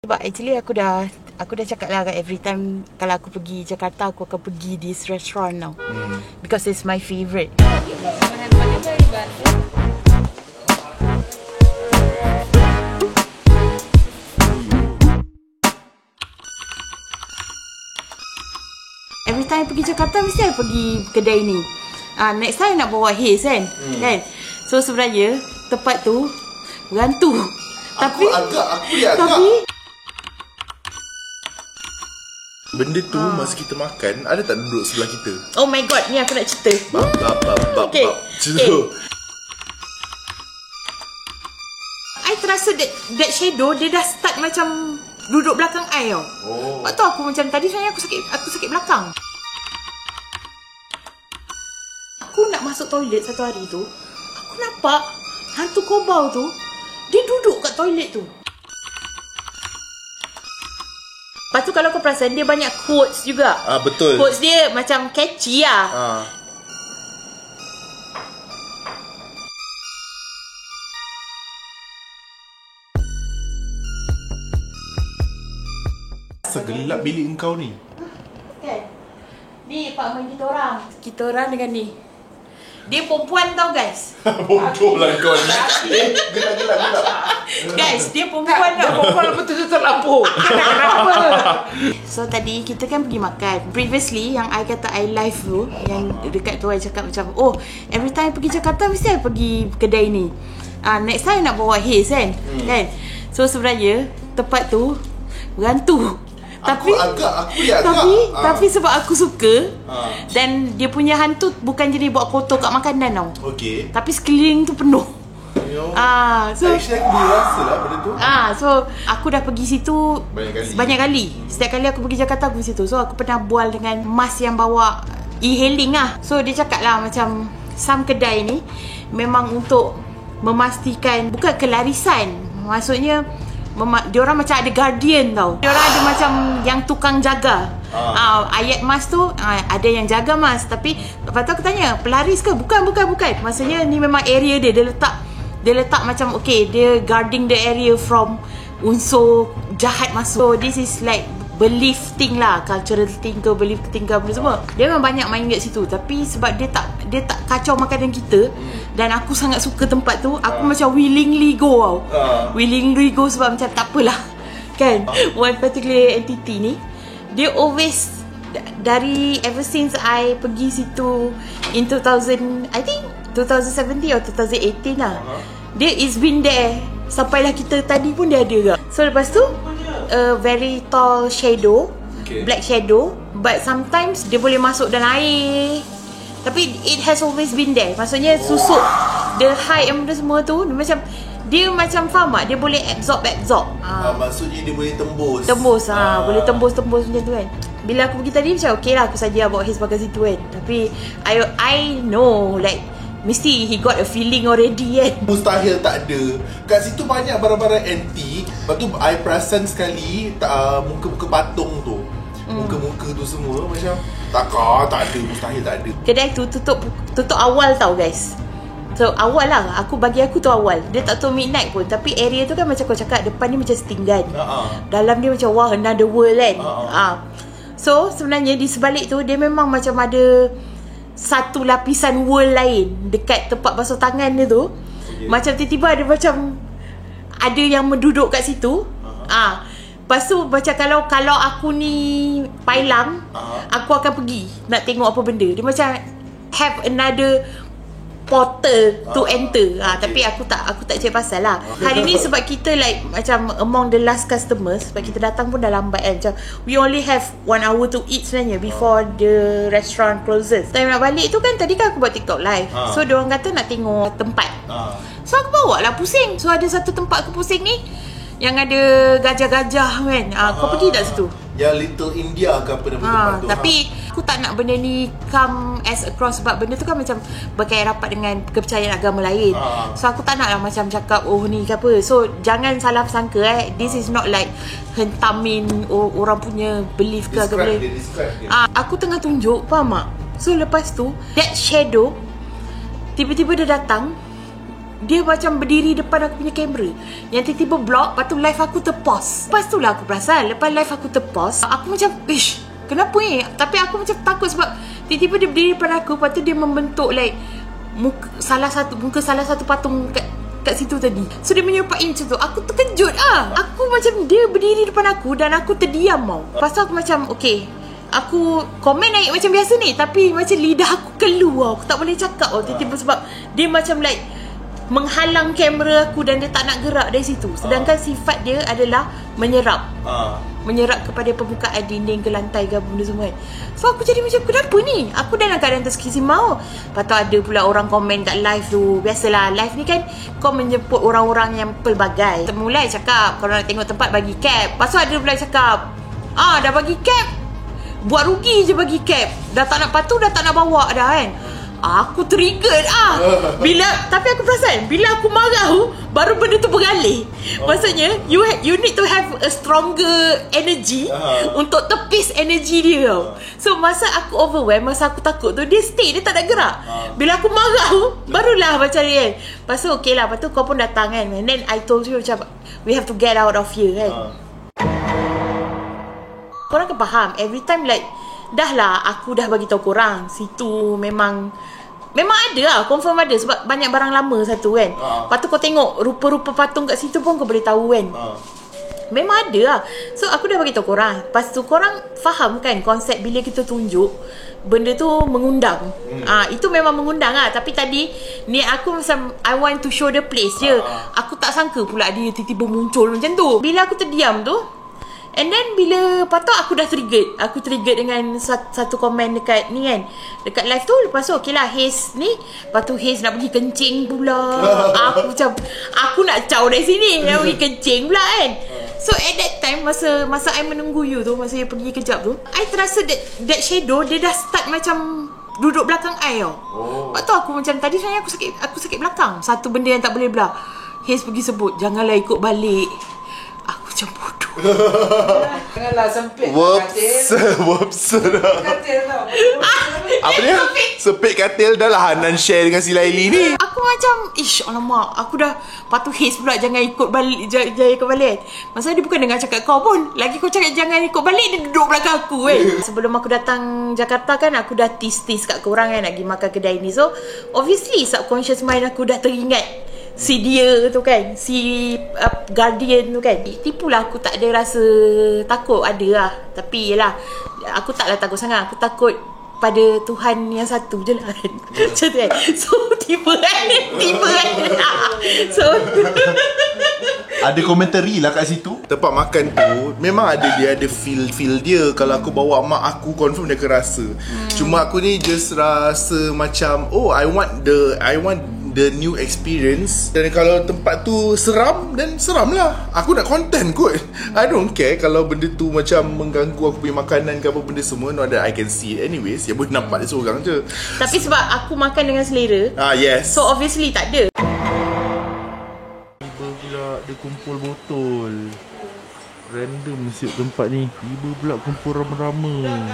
Sebab actually aku dah cakap lah every time kalau aku pergi Jakarta aku akan pergi this restaurant now. Because it's my favourite. Every time pergi Jakarta mesti I pergi kedai ni. Next time nak bawa Haze kan? So sebenarnya tempat tu berhantu. Tapi benda tu masa kita makan ada tak duduk sebelah kita? Oh my god, ni aku nak cerita. Okay. I terasa that shadow dia dah start macam duduk belakang I tau. Lepas tu aku macam tadi sebenarnya aku sakit belakang. Aku nak masuk toilet satu hari tu, aku nampak hantu kobau tu dia duduk kat toilet tu. Lepas tu kalau kau perasan dia banyak quotes juga. Betul. Quotes dia macam catchy lah. Segelap bilik engkau ni. Kan? Ni apartment kita orang. Kita orang dengan ni. Dia perempuan tau guys. Bodoh lah kau ni. Gelap. Guys, dia perempuan tau. Perempuan betul-betul lampu. Kenapa? So tadi kita kan pergi makan. Previously yang I kata I live tu, yang dekat tu I cakap macam, oh every time pergi Jakarta mesti I pergi kedai ni. Next time nak bawa Haze kan? So sebenarnya tempat tu berhantu. Tapi sebab aku suka dan dia punya hantu bukan jadi buat kotor kat makanan tau. Okay. Tapi sekeliling tu penuh. So actually aku rasa lah benda tu. So aku dah pergi situ banyak kali. Setiap kali aku pergi Jakarta aku pergi situ. So aku pernah bual dengan mas yang bawa e-hailing lah. So dia cakap lah macam some kedai ni memang untuk memastikan bukan kelarisan. Maksudnya diorang macam ada guardian tau. Diorang ada macam yang tukang jaga. Ayat mas tu ada yang jaga mas. Tapi lepas tu aku tanya, pelaris ke? Bukan. Maksudnya ni memang area dia. Dia letak macam okay, dia guarding the area from unsur jahat masuk. So this is like belief thing lah, cultural thing ke, belief thing ke, benda semua. Dia memang banyak main kat situ. Tapi sebab dia tak kacau makanan kita, dan aku sangat suka tempat tu, aku macam willingly go tau. Willingly go sebab macam tak apalah kan. One particular entity ni, dia always dari ever since I pergi situ in 2000, I think 2017 or 2018 lah. Dia is been there sampailah kita tadi pun dia ada juga. So lepas tu very tall shadow, black shadow, but sometimes dia boleh masuk dalam air. Tapi it has always been there. Maksudnya susuk the height and benda semua tu, dia macam faham tak? Dia boleh absorb. Maksudnya dia boleh tembus. Boleh tembus macam tu kan. Bila aku pergi tadi macam okay lah, aku saja bawa Haze pakai situ kan. Tapi I know like mesti he got a feeling already kan. Mustahil tak ada. Kat situ banyak barang-barang antik. Lepas tu I perasan sekali muka-muka patung tu, muka-muka tu semua macam tak ada, mustahil tak ada. Kedai tu tutup awal tau guys. So awal lah, bagi aku tu awal. Dia tak tahu midnight pun. Tapi area tu kan macam kau cakap, depan ni macam setinggan. Dalam dia macam wah, another world kan. So sebenarnya di sebalik tu dia memang macam ada satu lapisan world lain dekat tempat basuh tangan dia tu. Macam tiba-tiba ada macam ada yang menduduk kat situ. Lepas tu macam kalau aku ni pailang, aku akan pergi nak tengok apa benda. Dia macam have another portal to enter. Tapi aku tak cari pasal lah. Hari ni sebab kita like macam among the last customers, sebab kita datang pun dah lambat kan. Macam we only have 1 hour to eat sebenarnya before the restaurant closes. Time nak balik tu kan, tadi kan aku buat TikTok live. So diorang kata nak tengok tempat. So aku bawa lah pusing. So ada satu tempat aku pusing ni yang ada gajah-gajah kan. Kau pergi tak situ? Yang Little India ke apa nama tempat tu. Tapi aku tak nak benda ni come as across, sebab benda tu kan macam berkait rapat dengan kepercayaan agama lain. So aku tak nak lah macam cakap oh ni ke apa. So jangan salah sangka this is not like hentamin orang punya belief ke agama lain. Aku tengah tunjuk, faham tak? So lepas tu that shadow tiba-tiba dia datang dia macam berdiri depan aku punya kamera. Yang tiba-tiba block, lepas tu live aku terpause. Lepas tu lah aku perasan, lepas live aku terpause, aku macam, ish, kenapa ni? Tapi aku macam takut sebab tiba-tiba dia berdiri depan aku, lepas tu dia membentuk like muka salah satu patung kat situ tadi. So dia menyerupai macam tu. Aku terkejut Aku macam dia berdiri depan aku dan aku terdiam tau. Lepas tu aku macam okay, aku komen naik macam biasa ni, tapi macam lidah aku keluar. Aku tak boleh cakap tiba-tiba sebab dia macam like menghalang kamera aku dan dia tak nak gerak dari situ. Sedangkan sifat dia adalah menyerap. Menyerap kepada permukaan dinding ke lantai ke benda semua kan. So aku jadi macam kenapa ni? Aku dalam keadaan terkesimau. Lepas tu ada pula orang komen kat live tu. Biasalah live ni kan kau menjemput orang-orang yang pelbagai. Termulai cakap kalau nak tengok tempat bagi cap. Lepas tu ada pula cakap dah bagi cap, buat rugi je bagi cap. Dah tak nak patu, dah tak nak bawa dah kan. Aku triggered tapi aku perasan bila aku marah baru benda tu beralih. Maksudnya you need to have a stronger energy untuk tepis energy dia tau. So masa aku overwhelmed, masa aku takut tu, dia stay, dia tak nak gerak. Bila aku marah barulah macam ni kan. Lepas tu okay lah, lepas tu kau pun datang kan. And then I told you macam we have to get out of here kan. Korang kan faham, every time like dah lah aku dah bagi tahu korang situ memang ada lah, confirm ada sebab banyak barang lama satu kan. Lepas tu kau tengok rupa-rupa patung kat situ pun kau boleh tahu kan. Memang ada lah. So aku dah bagi tahu korang. Lepas tu korang faham kan konsep bila kita tunjuk benda tu mengundang. Itu memang mengundang lah. Tapi tadi ni aku macam I want to show the place je. Aku tak sangka pula dia tiba-tiba muncul macam tu. Bila aku terdiam tu, and then bila patut aku dah triggered. Aku triggered dengan satu komen dekat ni kan, dekat live tu. Lepas tu okay lah Haze ni, lepas tu Haze nak pergi kencing pula. Aku macam aku nak caw dari sini, nak pergi kencing pula kan. So at that time masa I menunggu you tu, masa you pergi kejap tu, I terasa that shadow dia dah start macam duduk belakang I tau. Lepas tu aku macam tadi sebenarnya aku sakit belakang. Satu benda yang tak boleh belah, Haze pergi sebut janganlah ikut balik. Aku macam bodoh. Janganlah sempit Whoops katil tau. Apa dia? Sepit katil dah lah Hanan share dengan si Laili ni. Aku macam alamak, aku dah patuh Haze pula jangan ikut balik, jangan ikut balik. Masalah dia bukan dengan cakap kau pun. Lagi kau cakap jangan ikut balik, dia duduk belakang aku kan. Sebelum aku datang Jakarta kan, aku dah tease kat korang kan nak pergi makan kedai ni. So obviously subconscious mind aku dah teringat si dia tu kan, si Guardian tu kan. Tipulah aku tak ada rasa takut, ada lah. Tapi yelah, aku taklah takut sangat. Aku takut pada Tuhan yang satu je lah kan. Macam tu kan. So tiba kan. So ada komentari lah kat situ. Tempat makan tu memang dia ada feel dia. Kalau aku bawa mak aku, confirm dia akan rasa. Cuma aku ni just rasa macam I want the new experience. Dan kalau tempat tu seram, dan seram lah. Aku nak content kot. I don't care kalau benda tu macam mengganggu aku punya makanan ke apa benda semua. Not that I can see it anyways. Ya boleh nampak dia seorang je. tapi sebab aku makan dengan selera, yes. so obviously tak ada. Tiba pula dia kumpul botol. Random siap tempat ni. Tiba pula kumpul rama-rama.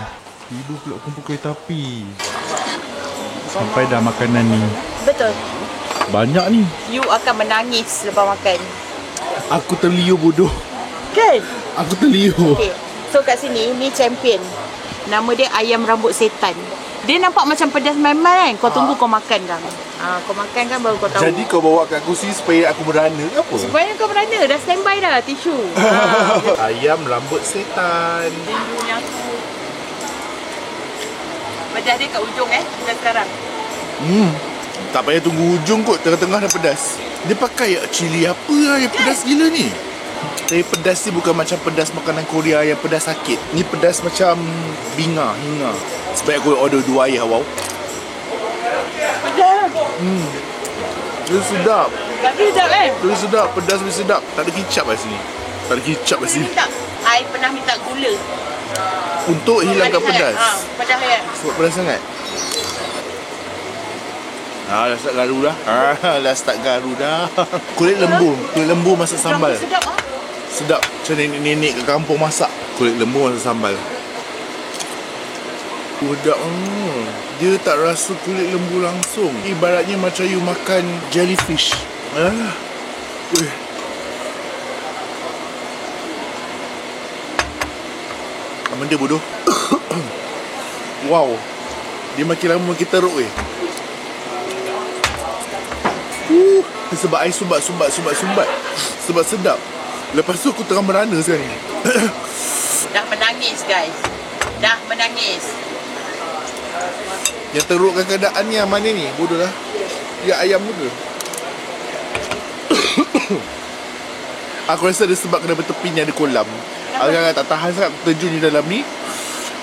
Tiba pula kumpul kereta api. Sampai dah makanan ni. Betul. Banyak ni. You akan menangis lepas makan. Aku terliur bodoh. Kan? Aku terliur. Okay. So kat sini, ni champion. Nama dia ayam rambut setan. Dia nampak macam pedas main-main kan. Kau tunggu kau makan kan. Kau makan kan baru kau tahu. Jadi kau bawa kat kursi supaya aku berana ke apa? Supaya kau berana. Dah standby dah tisu. Ayam rambut setan. Rindunya aku. Pedas dia kat ujung dah sekarang. Tak payah tunggu ujung kot, tengah-tengah dah pedas. Dia pakai cili apa lah yang pedas gila ni? Tapi pedas ni bukan macam pedas makanan Korea yang pedas sakit. Ni pedas macam hinga. Sebab aku order 2 air wow. Pedas. Dia sedap. Tapi sedap kan? Dia sedap, pedas lebih sedap. Tak ada kicap kat sini. Tak ada kicap kat sini. I pernah minta gula untuk hilangkan pedas. Pedas kan? Sebab pedas sangat. Dah start garu dah. Dah start garu dah. Kulit lembu masak sambal. Sedap Sedap. Macam nenek-nenek kat kampung masak. Kulit lembu masak sambal. Sedap. Dia tak rasa kulit lembu langsung. Ibaratnya macam you makan jellyfish. Apa dia bodoh? Wow. Dia makin lama makin teruk sebab air sumbat. Sebab sedap. Lepas tu aku tengah merana sekarang ni. Dah menangis guys. Dah menangis. Yang terukkan keadaan ni yang mana ni? Bodoh lah. Ya ayam tu ke? Aku rasa ada sebab kena bertepi ni ada kolam. Agak-agak tak tahan sangat terjun di dalam ni.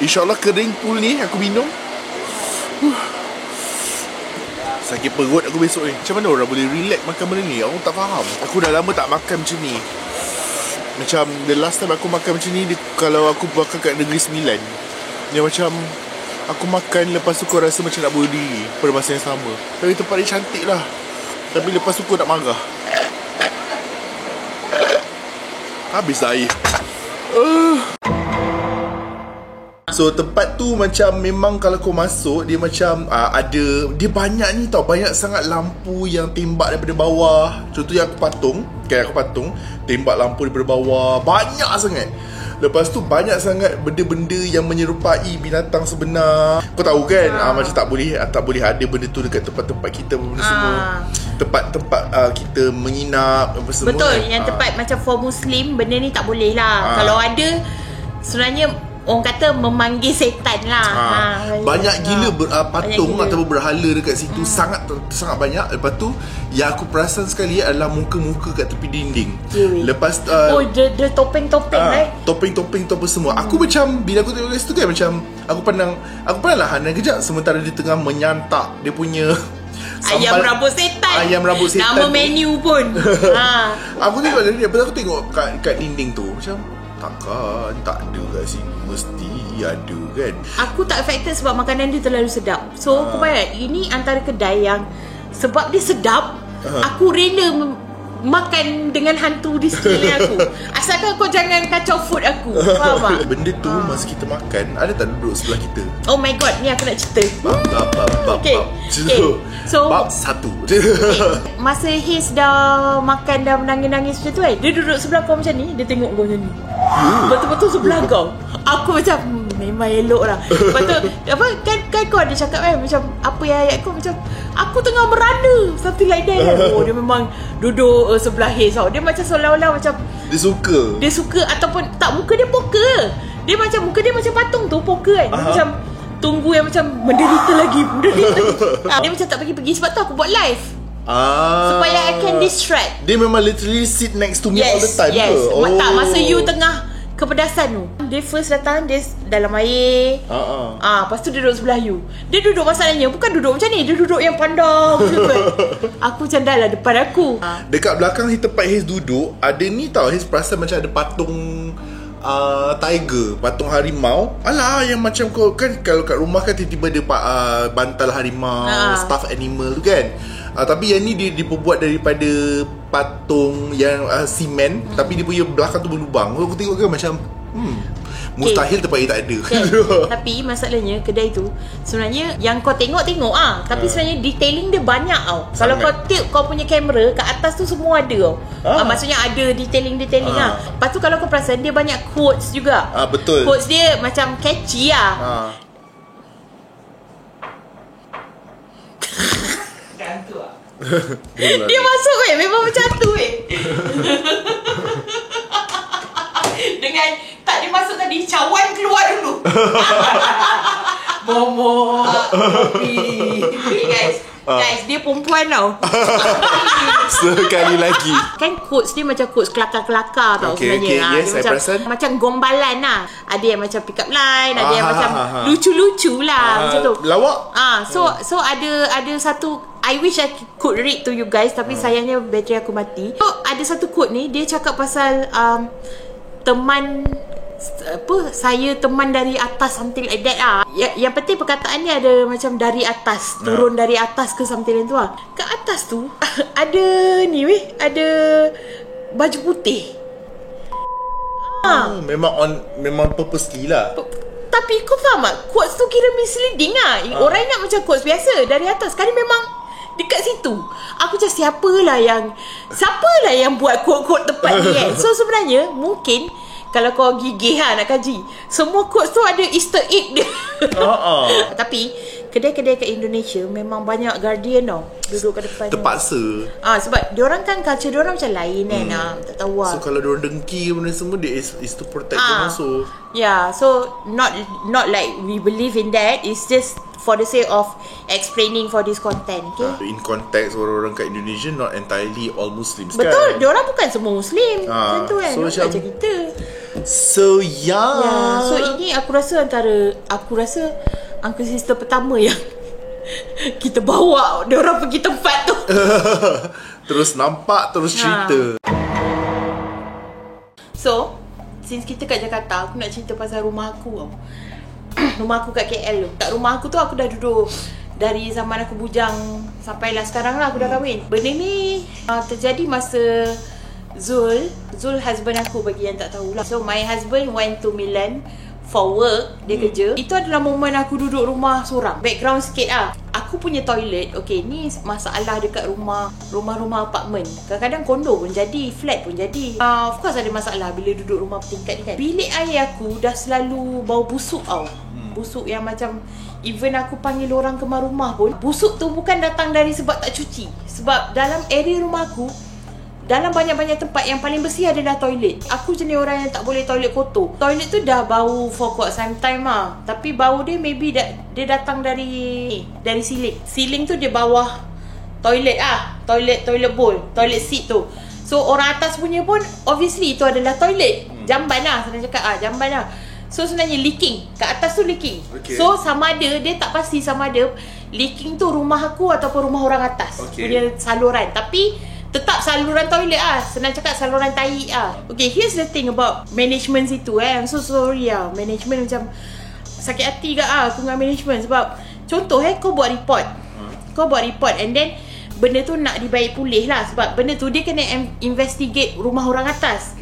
InsyaAllah kering pool ni aku minum. Sakit perut aku besok ni. Macam mana orang boleh relax makan benda ni? Aku tak faham. Aku dah lama tak makan macam ni. Macam the last time aku makan macam ni kalau aku makan kat Negeri Sembilan. Yang macam aku makan lepas tu aku rasa macam nak bunuh diri pada masa yang sama. Tapi tempat ni cantik lah. Tapi lepas tu aku nak marah. Habis dah air. So tempat tu macam memang kalau kau masuk dia macam ada, dia banyak ni tau, banyak sangat lampu yang tembak daripada bawah. Contohnya aku patung tembak lampu daripada bawah, banyak sangat. Lepas tu banyak sangat benda-benda yang menyerupai binatang sebenar. Kau tahu kan macam tak boleh ada benda tu dekat tempat-tempat kita semua. Tempat-tempat kita menginap apa semua. Betul kan? Yang tempat macam for Muslim benda ni tak boleh lah. Kalau ada sebenarnya orang kata memanggil setan lah. Banyak gila patung gila. ataupun berhala dekat situ. Sangat banyak. Lepas tu yang aku perasan sekali adalah muka-muka kat tepi dinding. Lepas dia topeng-topeng topeng-topeng tu apa semua. Aku macam bila aku tengok kat situ kan macam aku pandang lah Hanan kejap sementara dia tengah menyantap dia punya ayam rambut setan. Nama menu pun. Aku tengok dari dia. Lepas aku tengok kat dinding tu macam takkan tak ada kat sini, mesti ada kan. Aku tak affected sebab makanan dia terlalu sedap. So aku bayar ini antara kedai yang sebab dia sedap, aku rela makan dengan hantu di sekeliling aku. Asalkan kau jangan kacau food aku. Faham tak? Benda tu masa kita makan ada tak duduk sebelah kita? Oh my god, ni aku nak cerita. Okay. So bab 1. Masa Haze dah makan dah menangis-nangis macam tu kan, dia duduk sebelah kau macam ni, dia tengok kau macam ni. Betul-betul sebelah kau. Aku macam memang elok lah. Lepas tu apa kan kau ada cakap kan macam apa yang ayat kau macam aku tengah merana, something like that kan. Oh dia memang duduk sebelah Haze tau. Dia macam seolah-olah macam dia suka ataupun tak, muka dia poker. Dia macam muka dia macam patung tu poker kan. Dia macam tunggu yang macam menderita lagi. Dia macam tak pergi-pergi. Sebab tu aku buat live supaya I can distract. Dia memang literally sit next to me all the time ke? Tak, masa you tengah kepedasan tu, dia first datang, dia dalam air. Lepas tu dia duduk sebelah you. Dia duduk masalahnya bukan duduk macam ni, dia duduk yang pandang macam tu kan. Aku macam dah lah depan aku. Dekat belakang tempat Haze duduk, ada ni tau, Haze perasan macam ada patung tiger, patung harimau. Alah, yang macam kau kan kalau kat rumah kan tiba-tiba ada bantal harimau, stuffed animal tu kan. Tapi yang ni dia diperbuat daripada patung yang simen, tapi dia punya belakang tu berlubang. Aku tengok kan macam mustahil tempat ni tak ada. Tapi masalahnya kedai tu sebenarnya yang kau tengok tapi sebenarnya detailing dia banyak tau. Kalau kau tilt kau punya kamera kat atas tu semua ada tau. Maksudnya ada detailing lah. Lepas tu kalau kau perasan dia banyak quotes juga. Betul. Quotes dia macam catchy lah. Dia masuk memang macam tu dengan tak dia masuk tadi, cawan keluar dulu. Momo Guys, dia perempuan tau. Sekali lagi Kan quotes dia macam quotes kelakar-kelakar tau sebenarnya. Yes, dia macam gombalan lah. Ada yang macam pick up line, ada yang macam lucu-lucu lah macam tu. Lawak. So ada satu, I wish I could read to you guys, tapi sayangnya bateri aku mati. So ada satu quote ni, dia cakap pasal teman saya teman dari atas, something like that lah. Yang penting perkataannya ada macam dari atas, turun dari atas ke something like tu lah. Kat atas tu ada ni ada baju putih. Memang purposely lah. Tapi kau faham tak, quotes tu kira misleading lah. Orang ingat macam quotes biasa dari atas. Sekali memang dekat situ. Aku macam siapalah yang buat quote-quote tempat ni kan. So sebenarnya mungkin kalau kau gigih nak kaji, semua quotes tu ada Easter egg dia. Tapi kedai-kedai kat Indonesia memang banyak guardian tau, duduk kat depan. Terpaksa. Sebab diorang kan culture diorang macam lain kan. Tak tahu lah. So kalau diorang dengki benda semua, dia is to protect them also. Yeah, so not like we believe in that. It's just for the sake of explaining for this content, okay? In context, orang-orang kat Indonesia not entirely all Muslims. Betul, kan? diorang bukan semua Muslim. Macam tu kan, so macam kita. So yeah. So ini aku rasa uncle sister pertama yang kita bawa diorang pergi tempat tu. Terus nampak, terus cerita. So since kita kat Jakarta, aku nak cerita pasal rumah aku tau. Rumah aku kat KL tu. Kat rumah aku tu aku dah duduk dari zaman aku bujang sampailah sekarang lah aku dah kahwin. Benda ni terjadi masa Zul husband aku, bagi yang tak tahulah. So my husband went to Milan for work, dia kerja. Itu adalah momen aku duduk rumah seorang. Background sikit lah, aku punya toilet, okay, ni masalah dekat rumah apartment. Kadang-kadang kondo pun jadi, flat pun jadi. Of course ada masalah bila duduk rumah bertingkat ni kan. Bilik air aku dah selalu bau busuk tau. Busuk yang macam even aku panggil orang kemar rumah pun, busuk tu bukan datang dari sebab tak cuci. Sebab dalam area rumah aku, dalam banyak-banyak tempat yang paling bersih adalah toilet. Aku jenis orang yang tak boleh toilet kotor. Toilet tu dah bau for quite some time lah. Tapi bau dia maybe dia datang dari ceiling. Ceiling tu dia bawah toilet toilet bowl, toilet seat tu. So orang atas punya pun obviously itu adalah toilet. Jamban lah, senang cakap jamban lah. So sebenarnya leaking. Kat atas tu leaking. Okay. So sama ada, dia tak pasti sama ada leaking tu rumah aku ataupun rumah orang atas. Punya saluran. Tapi tetap saluran toilet senang cakap saluran tai Okay, here's the thing about management situ I'm so sorry management macam sakit hati ke aku dengan management. Sebab contoh kau buat report and then benda tu nak dibaik pulih lah. Sebab benda tu dia kena investigate rumah orang atas.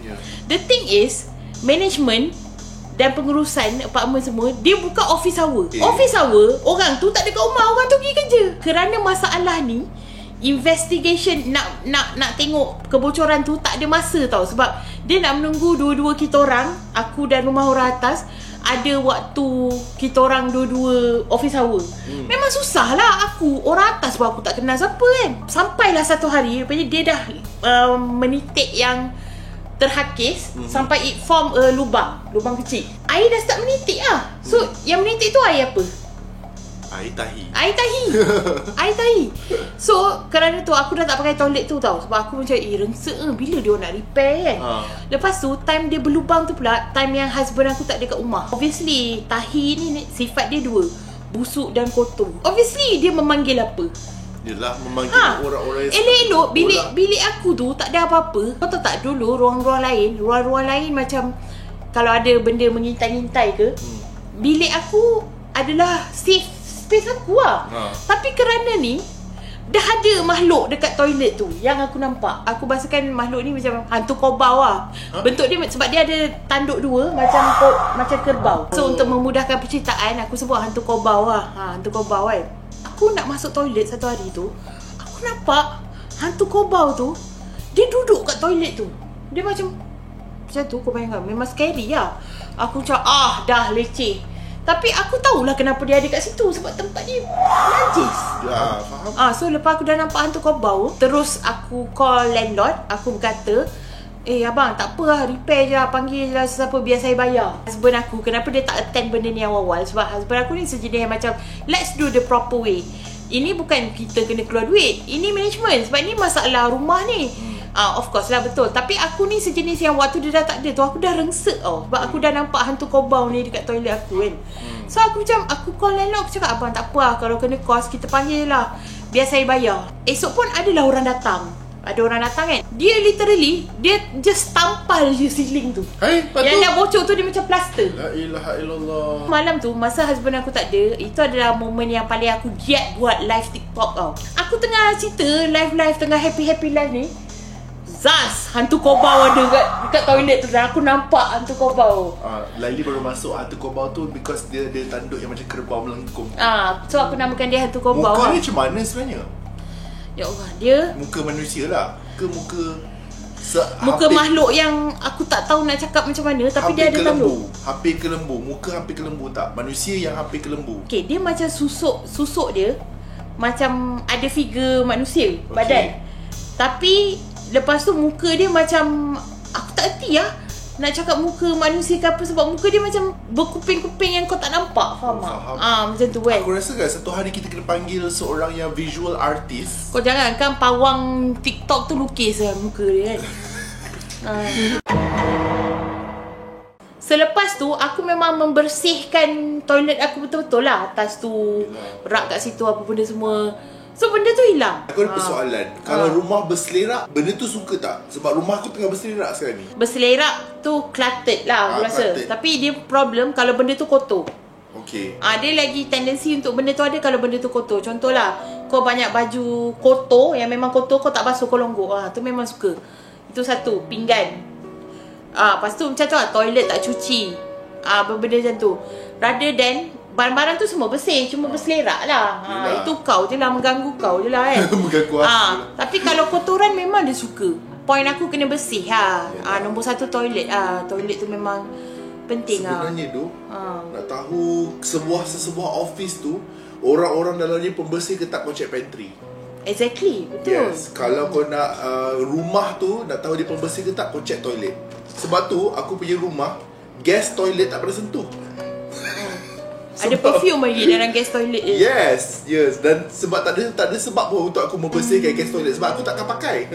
The thing is, management dan pengurusan apartment semua, dia buka office hour. Office hour, orang tu tak ada kat rumah, orang tu pergi kerja. Kerana masalah ni, investigation nak tengok kebocoran tu tak ada masa tau. Sebab dia nak menunggu dua-dua kita orang, aku dan rumah orang atas, ada waktu kita orang dua-dua office hour. Memang susah lah. Aku orang atas pun aku tak kenal siapa kan. Sampailah satu hari, rupanya dia dah menitik yang terhakis sampai it form lubang kecil. Air dah start menitik So yang menitik tu air apa? Air tahi. So kerana tu aku dah tak pakai toilet tu tau. Sebab aku macam rengsek bila dia nak repair kan. Lepas tu time dia berlubang tu pula, time yang husband aku tak ada kat rumah. Obviously tahi ni sifat dia dua, busuk dan kotor. Obviously dia memanggil apa? Yelah, memanggil orang-orang yang elok-elok. Bilik aku tu tak ada apa-apa. Kau tahu tak, dulu ruang-ruang lain macam kalau ada benda mengintai-intai ke, bilik aku adalah safe space aku Tapi kerana ni dah ada makhluk dekat toilet tu yang aku nampak. Aku bahasakan makhluk ni macam hantu kobau Bentuk dia sebab dia ada tanduk dua macam kerbau. So untuk memudahkan penceritaan, aku sebut hantu kobau hantu kobau kan. Aku nak masuk toilet satu hari tu, aku nampak hantu kobau tu, dia duduk kat toilet tu. Dia macam tu, kau bayangkan, memang scary Aku macam dah leceh. Tapi aku tahulah kenapa dia ada kat situ. Sebab tempat ni najis. Faham. So lepas aku dah nampak hantu kobau, terus aku call landlord. Aku berkata, abang tak apa repair je, panggil je lah sesiapa biar saya bayar. Husband aku, kenapa dia tak attend benda ni awal-awal? Sebab husband aku ni sejenis yang macam, let's do the proper way. Ini bukan kita kena keluar duit, ini management. Sebab ni masalah rumah ni. Of course lah, betul. Tapi aku ni sejenis yang waktu dia dah tak ada tu, aku dah rengsek sebab aku dah nampak hantu kobau ni dekat toilet aku kan. So aku macam, aku call landlord, aku cakap, abang tak apa kalau kena kos kita panggil lah, biar saya bayar. Esok pun adalah orang datang. Ada orang datang kan, dia literally, dia just tampal je ceiling tu. Yang dah bocor tu dia macam plaster. La ilaha illallah. Malam tu, masa husband aku tak ada, itu adalah momen yang paling aku giat buat live TikTok tau. Aku tengah cerita, live tengah happy live ni, Zaz, hantu kobau ada dekat toilet tu. Dan aku nampak hantu kobau. Laili baru masuk hantu kobau tu because dia tanduk yang macam kerbau melengkung. So aku namakan dia hantu kobau. Muka dia macam mana sebenarnya? Ya Allah, dia Muka manusia lah ke muka muka makhluk yang aku tak tahu nak cakap macam mana, tapi dia ada tanduk. Hampir ke lembu. Muka hampir ke lembu tak? Manusia yang hampir ke lembu. Okay, dia macam susuk dia macam ada figure manusia badan. Tapi lepas tu muka dia macam aku tak erti lah nak cakap muka manusia ke apa, sebab muka dia macam berkuping-kuping yang kau tak nampak. Faham tak? Macam tu kan. Aku rasa kan satu hari kita kena panggil seorang yang visual artist. Kau jangan kan pawang TikTok tu lukis lah muka dia kan. Selepas tu aku memang membersihkan toilet aku betul-betul lah. Atas tu rak kat situ apa benda semua. So benda tu hilang. Aku ada persoalan. Kalau rumah berselerak, benda tu suka tak? Sebab rumah aku tengah berselerak sekarang ni. Berselerak tu cluttered lah aku rasa. Cluttered. Tapi dia problem kalau benda tu kotor. Okay. Dia lagi tendensi untuk benda tu ada kalau benda tu kotor. Contohlah, kau banyak baju kotor yang memang kotor, kau tak basuh, kau longgok. Tu memang suka. Itu satu. Pinggan. Lepas tu macam tu lah, toilet tak cuci. Benda macam tu. Rather than barang-barang tu semua bersih, cuma berselerak lah. Itu kau je lah, mengganggu kau je lah kan. Mengganggu aku. Tapi kalau kotoran memang dia suka. Point aku kena bersih lah. Nombor satu toilet lah. Toilet tu memang penting lah. Sebenarnya tu nak tahu sesebuah office tu orang-orang dalamnya pembersih ke tak, kau check pantry. Exactly, betul. Yes, kalau kau nak rumah tu nak tahu dia pembersih ke tak, kau check toilet. Sebab tu aku punya rumah gas toilet tak pernah sentuh. Ada perfume lagi dalam gas toilet je. Yes. Dan sebab tak ada sebab pun untuk aku membersihkan gas toilet, sebab aku takkan pakai.